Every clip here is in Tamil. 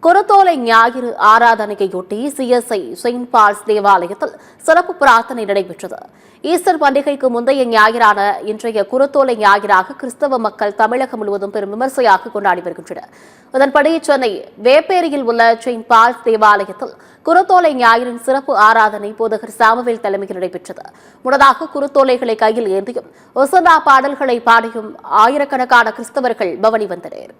குருத்தோலை ஞாயிறு ஆராதனையொட்டி சிஎஸ்ஐ செயின்ட் பால்ஸ் தேவாலயத்தில் சிறப்பு பிரார்த்தனை நடைபெற்றது. ஈஸ்டர் பண்டிகைக்கு முந்தைய ஞாயிறான இன்றைய குருத்தோலை ஞாயிறாக கிறிஸ்தவ மக்கள் தமிழகம் முழுவதும் பெரும் விமர்சையாக கொண்டாடி வருகின்றனர். இதன்படி சென்னை வேப்பேரியில் உள்ள செயின்ட் பால்ஸ் தேவாலயத்தில் குருத்தோலை ஞாயிறின் சிறப்பு ஆராதனை போதகர் சாமுவேல் தலைமையில் நடைபெற்றது. முன்னதாக குருத்தோலைகளை கையில் ஏந்தியும் ஒசன்னா பாடல்களை பாடியும் ஆயிரக்கணக்கான கிறிஸ்தவர்கள் பவனி வந்தனர்.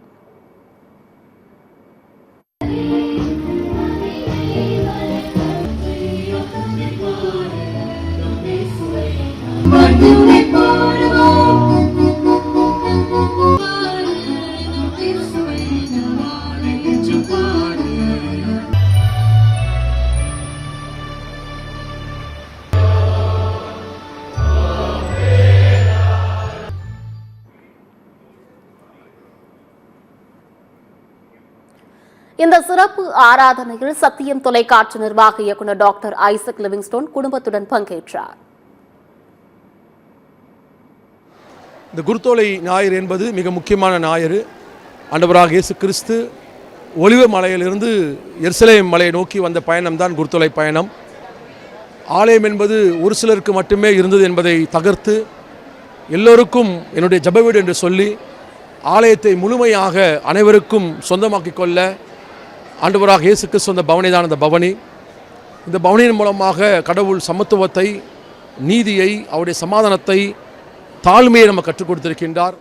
இந்த சிறப்பு ஆராதனையில் சத்தியம் தொலைக்காட்சி நிர்வாக இயக்குநர் டாக்டர் ஐசக் லிவிங்ஸ்டோன் குடும்பத்துடன் பங்கேற்றார். இந்த குருத்தோலை ஞாயிறு என்பது மிக முக்கியமான ஞாயிறு. ஆண்டவராக இயேசு கிறிஸ்து ஒலிவ மலையிலிருந்து எருசலேம் மலையை நோக்கி வந்த பயணம்தான் குருத்தோலை பயணம். ஆலயம் என்பது ஒரு சிலருக்கு மட்டுமே இருந்தது என்பதை தகர்த்து எல்லோருக்கும் என்னுடைய ஜெப வீடு என்று சொல்லி ஆலயத்தை முழுமையாக அனைவருக்கும் சொந்தமாக்கிக் கொள்ள ஆண்டவராக இயேசு கிறிஸ்து சொந்த பவனி தான் அந்த பவனி. இந்த பவனியின் மூலமாக கடவுள் சமத்துவத்தை, நீதியை, அவருடைய சமாதானத்தை, தாழ்மையை நம்ம கற்றுக் கொடுத்திருக்கின்றார்.